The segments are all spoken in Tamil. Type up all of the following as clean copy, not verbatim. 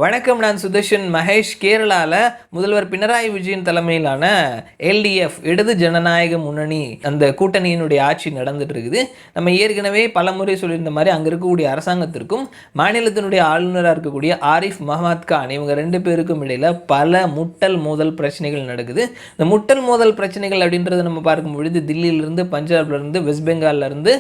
வணக்கம். நான் சுதர்ஷன் மகேஷ். கேரளாவில் முதல்வர் பினராயி விஜயன் தலைமையிலான எல்டிஎஃப் இடது ஜனநாயக முன்னணி அந்த கூட்டணியினுடைய ஆட்சி நடந்துட்டு இருக்குது. நம்ம ஏற்கனவே பல முறை சொல்லியிருந்த மாதிரி அங்கே இருக்கக்கூடிய அரசாங்கத்திற்கும் மாநிலத்தினுடைய ஆளுநராக இருக்கக்கூடிய ஆரிஃப் முகமது கான் இவங்க ரெண்டு பேருக்கும் இடையில் பல முட்டல் மோதல் பிரச்சனைகள் நடக்குது. இந்த முட்டல் மோதல் பிரச்சனைகள் அப்படின்றத நம்ம பார்க்கும் பொழுது தில்லியிலிருந்து, பஞ்சாப்லேருந்து, வெஸ்ட் பெங்கால்லேருந்து,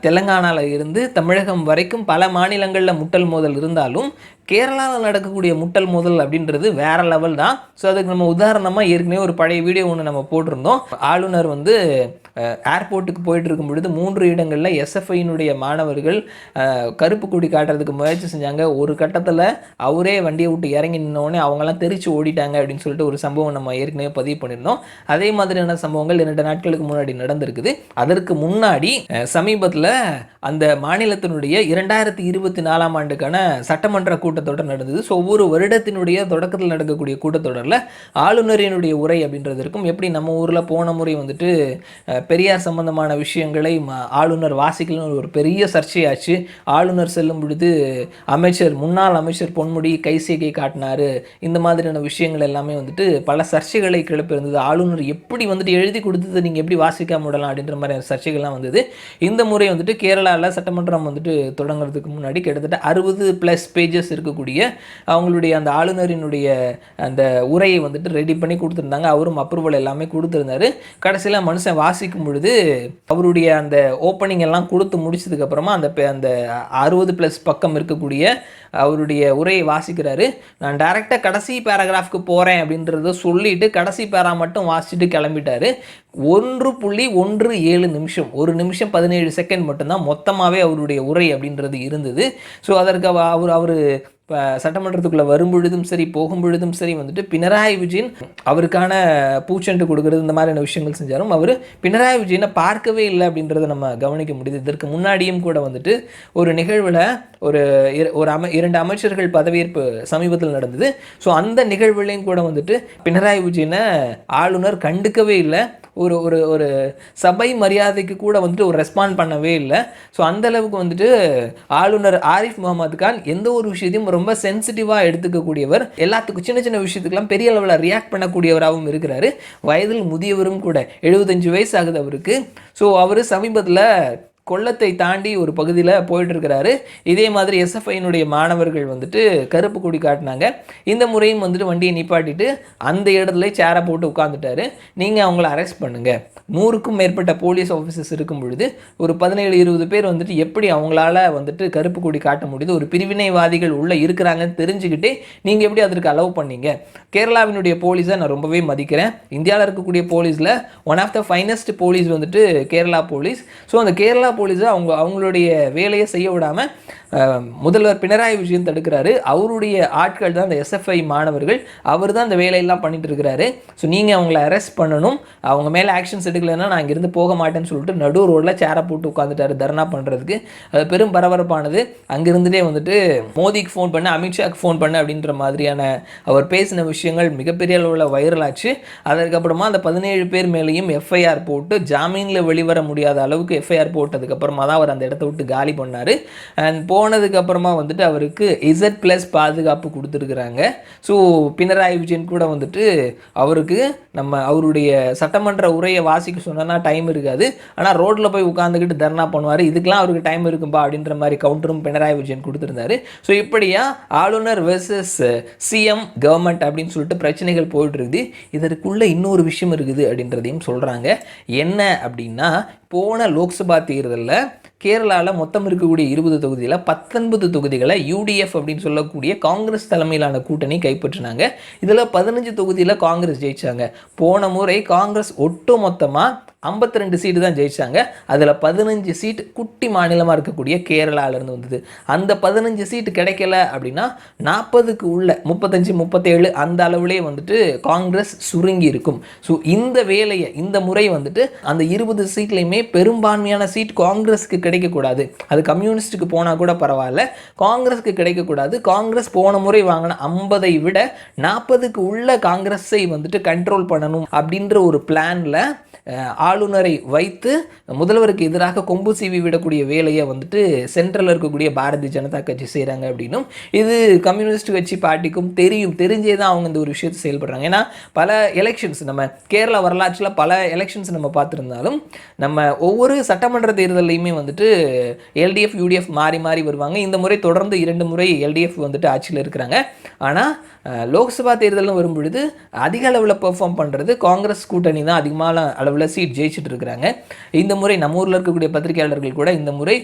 தெலங்கானாவில் இருந்து தமிழகம் வரைக்கும் பல மாநிலங்களில் முட்டல் மோதல் இருந்தாலும் கேரளாவில் நடக்கக்கூடிய முட்டல் மோதல் அப்படின்றது வேற லெவல் தான். ஸோ அதுக்கு நம்ம உதாரணமாக ஏற்கனவே ஒரு பழைய வீடியோ ஒன்று நம்ம போட்டிருந்தோம். ஆளுநர் வந்து ஏர்போர்ட்டுக்கு போயிட்டு இருக்கும் பொழுது 3 இடங்களில் எஸ்எஃப்ஐனுடைய மாணவர்கள் கருப்பு கொடி காட்டுறதுக்கு முயற்சி செஞ்சாங்க. ஒரு கட்டத்தில் அவரே வண்டியை விட்டு இறங்கி நின்னோடனே அவங்கெல்லாம் தெரிச்சு ஓடிட்டாங்க அப்படின்னு சொல்லிட்டு ஒரு சம்பவம் நம்ம ஏற்கனவே பதிவு பண்ணியிருந்தோம். அதே மாதிரியான சம்பவங்கள் 2 நாட்களுக்கு முன்னாடி நடந்திருக்குது. அதற்கு முன்னாடி சமீபத்தில் அந்த மாநிலத்தினுடைய 2024ஆம் ஆண்டுக்கான சட்டமன்ற கூட்டத்தொடர் நடந்தது. ஸோ ஒவ்வொரு வருடத்தினுடைய தொடக்கத்தில் நடக்கக்கூடிய கூட்டத்தொடரில் ஆளுநரினுடைய உரை அப்படின்றது இருக்கும். எப்படி நம்ம ஊரில் போன முறை வந்துட்டு பெரியார் சம்பந்தமான விஷயங்களை ஆளுநர் வாசிக்கலன்னு ஒரு பெரிய சர்ச்சையாச்சு. ஆளுநர் செல்லும் பொழுது முன்னாள் அமைச்சர் பொன்முடி கைசேகை காட்டினார். இந்த மாதிரியான விஷயங்கள் எல்லாமே வந்துட்டு பல சர்ச்சைகளை கிளப்பியிருந்தது. ஆளுநர் எப்படி வந்துட்டு எழுதி கொடுத்தது நீங்கள் எப்படி வாசிக்காம விடலாம் அப்படின்ற மாதிரி சர்ச்சைகள்லாம் வந்தது. இந்த முறை வந்துட்டு கேரளாவில் சட்டமன்றம் வந்துட்டு தொடங்குறதுக்கு முன்னாடி கிட்டத்தட்ட 60+ பேஜஸ் இருக்கக்கூடிய அவங்களுடைய அந்த ஆளுநரினுடைய அந்த உரையை வந்துட்டு ரெடி பண்ணி கொடுத்துருந்தாங்க. அவரும் அப்ரூவல் எல்லாமே கொடுத்துருந்தாரு. கடைசியில் மனுஷன் வாசிக்கும் பொழுது அவருடைய அந்த ஓப்பனிங் எல்லாம் கொடுத்து முடிச்சதுக்கு அப்புறமா அந்த 60+ பக்கம் இருக்கக்கூடிய அவருடைய உரையை வாசிக்கிறாரு. நான் டைரெக்டாக கடைசி பேராகிராஃப்க்கு போகிறேன் அப்படின்றத சொல்லிட்டு கடைசி பேரா மட்டும் வாசிச்சுட்டு கிளம்பிட்டாரு. 1.17 நிமிஷம், 1 நிமிஷம் 17 செகண்ட் மட்டும்தான் மொத்தமாகவே அவருடைய உரை அப்படின்றது இருந்தது. ஸோ அதற்கு அவர் இப்போ சட்டமன்றத்துக்குள்ளே வரும்பொழுதும் சரி போகும் பொழுதும் சரி வந்துட்டு பினராயி விஜயன் அவருக்கான பூச்செண்டு கொடுக்குறது இந்த மாதிரியான விஷயங்கள் செஞ்சாலும் அவர் பினராயி விஜயனை பார்க்கவே இல்லை அப்படின்றத நம்ம கவனிக்க முடியுது. இதற்கு முன்னாடியும் கூட வந்துட்டு ஒரு நிகழ்வில் ஒரு 2 அமைச்சர்கள் பதவியேற்பு சமீபத்தில் நடந்தது. ஸோ அந்த நிகழ்வுலையும் கூட வந்துட்டு பினராயி விஜயனை ஆளுநர் கண்டுக்கவே இல்லை. ஒரு ஒரு ஒரு சபை மரியாதைக்கு கூட வந்துட்டு ஒரு ரெஸ்பாண்ட் பண்ணவே இல்லை. ஸோ அந்தளவுக்கு வந்துட்டு ஆளுநர் ஆரிஃப் முகமது கான் எந்த ஒரு விஷயத்தையும் ரொம்ப சென்சிட்டிவாக எடுத்துக்கக்கூடியவர். எல்லாத்துக்கும் சின்ன சின்ன விஷயத்துக்கெல்லாம் பெரிய அளவில் ரியாக்ட் பண்ணக்கூடியவராகவும் இருக்கிறாரு. வயதில் முதியவரும் கூட, 75 வயசு ஆகுது அவருக்கு. ஸோ அவர் சமீபத்தில் கொல்லத்தை தாண்டி ஒரு பகுதியில் போயிட்டு இருக்கிறாரு. இதே மாதிரி எஸ்எஃப்ஐனுடைய மாணவர்கள் வந்துட்டு கருப்பு கொடி காட்டினாங்க. இந்த முறையும் வந்துட்டு வண்டியை நிப்பாட்டிட்டு அந்த இடத்துல சேரை போட்டு உட்காந்துட்டாரு. நீங்கள் அவங்கள அரெஸ்ட் பண்ணுங்கள். 100க்கும் மேற்பட்ட போலீஸ் ஆஃபீஸர்ஸ் இருக்கும் பொழுது ஒரு 17-20 பேர் வந்துட்டு எப்படி அவங்களால வந்துட்டு கருப்பு கொடி காட்ட முடியுது? ஒரு பிரிவினைவாதிகள் உள்ளே இருக்கிறாங்கன்னு தெரிஞ்சுக்கிட்டே நீங்கள் எப்படி அதற்கு அலோவ் பண்ணீங்க? கேரளாவினுடைய போலீஸை நான் ரொம்பவே மதிக்கிறேன். இந்தியாவில் இருக்கக்கூடிய போலீஸில் one of the finest police வந்துட்டு கேரளா போலீஸ். ஸோ அந்த கேரளா போலீஸை அவங்களுடைய வேலையை செய்ய விடாமல் முதல்வர் பினராயி விஜயன் தடுக்கிறாரு. அவருடைய ஆட்கள் தான் அந்த எஸ்எஃப்ஐ மாணவர்கள். அவர் தான் அந்த வேலையெல்லாம் பண்ணிட்டு இருக்கிறாரு. ஸோ நீங்கள் அவங்கள அரெஸ்ட் பண்ணணும். அவங்க மேலே ஆக்ஷன்ஸ் எடுக்கலைன்னா நான் இங்கேருந்து போக மாட்டேன்னு சொல்லிட்டு நடு ரோடில் சேரை போட்டு உட்காந்துட்டாரு தர்ணா பண்ணுறதுக்கு. அது பெரும் பரபரப்பானது. அங்கிருந்துட்டே வந்துட்டு மோடிக்கு ஃபோன் பண்ண, அமித்ஷாக்கு ஃபோன் பண்ண அப்படின்ற மாதிரியான அவர் பேசின விஷயங்கள் மிகப்பெரிய அளவில் வைரல் ஆச்சு. அதற்கப்புறமா அந்த 17 பேர் மேலேயும் எஃப்ஐஆர் போட்டு ஜாமீனில் வெளிவர முடியாத அளவுக்கு எஃப்ஐஆர் போட்டதுக்கப்புறமா தான் அவர் அந்த இடத்த விட்டு காலி பண்ணார். அண்ட் போனதுக்கு அப்புறமா வந்துட்டு அவருக்கு Z+ பாதுகாப்பு கொடுத்துருக்குறாங்க. ஸோ பினராயி விஜயன் கூட வந்துட்டு அவருக்கு அவருடைய சட்டமன்ற உரையை வாசிக்க சொன்னா டைம் இருக்காது, ஆனால் ரோட்டில் போய் உட்காந்துக்கிட்டு தர்ணா பண்ணுவார். இதுக்கெல்லாம் அவருக்கு டைம் இருக்கும்பா அப்படின்ற மாதிரி கவுண்டரும் பினராயி விஜயன் கொடுத்துருந்தாரு. ஸோ இப்படியா ஆளுநர் வெர்சஸ் சிஎம் கவர்மெண்ட் அப்படின்னு சொல்லிட்டு பிரச்சனைகள் போயிட்டு இருக்குது. இதற்குள்ள இன்னொரு விஷயம் இருக்குது அப்படின்றதையும் சொல்கிறாங்க. என்ன அப்படின்னா, போன லோக்சபா தேர்தலில் கேரளாவில் மொத்தம் இருக்கக்கூடிய 20 தொகுதியில் 19 தொகுதிகளை UDF அப்படின்னு சொல்லக்கூடிய காங்கிரஸ் தலைமையிலான கூட்டணி கைப்பற்றினாங்க. இதில் 15 தொகுதியில் காங்கிரஸ் ஜெயிச்சாங்க. போன முறை காங்கிரஸ் ஒட்டு மொத்தமாக 52 சீட்டு தான் ஜெயிச்சாங்க. அதில் 15 சீட் குட்டி மாநிலமாக இருக்கக்கூடிய கேரளாவிலேருந்து வந்தது. அந்த 15 சீட்டு கிடைக்கல அப்படின்னா 40க்கு உள்ள 35, 37 அந்த அளவுலேயே வந்துட்டு காங்கிரஸ் சுருங்கி இருக்கும். ஸோ இந்த வேலையை இந்த முறை வந்துட்டு அந்த 20 சீட்லையுமே பெரும்பான்மையான சீட் காங்கிரஸுக்கு கிடைக்கக்கூடாது. அது கம்யூனிஸ்ட்டுக்கு போனால் கூட பரவாயில்ல, காங்கிரஸுக்கு கிடைக்கக்கூடாது. காங்கிரஸ் போன முறை வாங்கின 50ஐ விட 40க்கு உள்ள காங்கிரஸை வந்துட்டு கண்ட்ரோல் பண்ணணும் அப்படின்ற ஒரு பிளானில் ஆளுநரை வைத்து முதல்வருக்கு எதிராக கொம்பு சீவி விடக்கூடிய வேலையை வந்துட்டு சென்ட்ரலில் இருக்கக்கூடிய பாரதிய ஜனதா கட்சி செய்கிறாங்க அப்படின்னும் இது கம்யூனிஸ்ட் கட்சி பார்ட்டிக்கும் தெரிஞ்சே தான் அவங்க இந்த ஒரு விஷயத்தை செயல்படுறாங்க. ஏன்னா பல எலெக்ஷன்ஸ் நம்ம கேரளா வரலாற்றில் பல எலெக்ஷன்ஸ் நம்ம பார்த்துருந்தாலும் நம்ம ஒவ்வொரு சட்டமன்ற தேர்தலையுமே வந்துட்டு எல்டிஎஃப் யூடிஎஃப் மாறி மாறி வருவாங்க. இந்த முறை தொடர்ந்து 2 முறை எல்டிஎஃப் வந்துட்டு ஆட்சியில் இருக்கிறாங்க. ஆனால் லோக்சபா தேர்தலும் வரும்பொழுது அதிக அளவில் பெர்ஃபார்ம் பண்ணுறது காங்கிரஸ் கூட்டணி தான் அதிகமான அளவில் சீட் ஜெயிச்சுட்டு இருக்கிறாங்க. இந்த முறை நம்ம ஊரில் இருக்கக்கூடிய பத்திரிகையாளர்கள் கூட இந்த முறை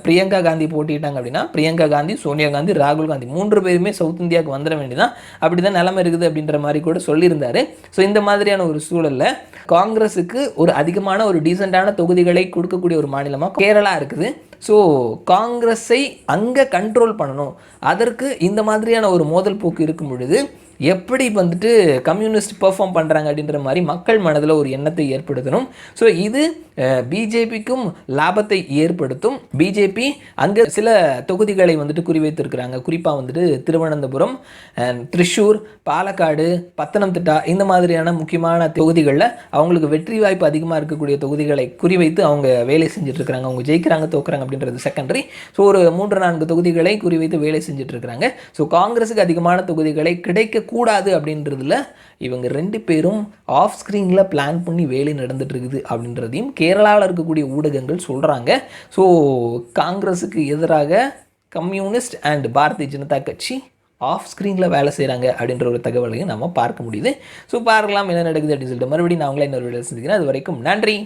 பிரியங்கா காந்தி போட்டிட்டாங்க அப்படின்னா பிரியங்கா காந்தி, சோனியா காந்தி, ராகுல் காந்தி 3 பேருமே சவுத் இந்தியாவுக்கு வந்துட வேண்டியதான், அப்படி தான் நிலைமை இருக்குது அப்படின்ற மாதிரி கூட சொல்லியிருந்தாரு. ஸோ இந்த மாதிரியான ஒரு சூழலில் காங்கிரஸுக்கு ஒரு அதிகமான ஒரு டீசெண்டான தொகுதிகளை கொடுக்கக்கூடிய ஒரு மாநிலமாக கேரளா இருக்குது. ஸோ காங்கிரஸை அங்கே கண்ட்ரோல் பண்ணணும், அதற்கு இந்த மாதிரியான ஒரு மோதல் போக்கு இருக்கும் பொழுது எப்படி வந்துட்டு கம்யூனிஸ்ட் பெர்ஃபார்ம் பண்ணுறாங்க அப்படின்ற மாதிரி மக்கள் மனதில் ஒரு எண்ணத்தை ஏற்படுத்தணும். ஸோ இது பிஜேபிக்கும் லாபத்தை ஏற்படுத்தும். பிஜேபி அங்கே சில தொகுதிகளை வந்துட்டு குறிவைத்திருக்கிறாங்க. குறிப்பாக வந்துட்டு திருவனந்தபுரம், திரிஷூர், பாலக்காடு, பத்தனம்திட்டா இந்த மாதிரியான முக்கியமான தொகுதிகளில் அவங்களுக்கு வெற்றி வாய்ப்பு அதிகமாக இருக்கக்கூடிய தொகுதிகளை குறிவைத்து அவங்க வேலை செஞ்சுட்ருக்கிறாங்க. அவங்க ஜெயிக்கிறாங்க தோக்குறாங்க அப்படின்றது செகண்டரி. ஸோ ஒரு 3-4 தொகுதிகளை குறிவைத்து வேலை செஞ்சுட்ருக்கிறாங்க. ஸோ காங்கிரஸுக்கு அதிகமான தொகுதிகளை கிடைக்கக்கூடாது அப்படின்றதுல இவங்க 2 பேரும் ஆஃப் ஸ்க்ரீனில் பிளான் பண்ணி வேலை நடந்துட்டு இருக்குது அப்படின்றதையும் கேரளாவில் இருக்கக்கூடிய ஊடகங்கள் சொல்கிறாங்க. ஸோ காங்கிரஸுக்கு எதிராக கம்யூனிஸ்ட் அண்ட் பாரதிய ஜனதா கட்சி ஆஃப் ஸ்க்ரீனில் வேலை செய்கிறாங்க அப்படின்ற ஒரு தகவலையும் நம்ம பார்க்க முடியுது. ஸோ பார்க்கலாம் என்ன நடக்குது அப்படின்னு சொல்லிட்டு மறுபடியும் நான் உங்களை இன்னொரு வீடியோ சந்திக்கிறேன். அது வரைக்கும் நன்றி.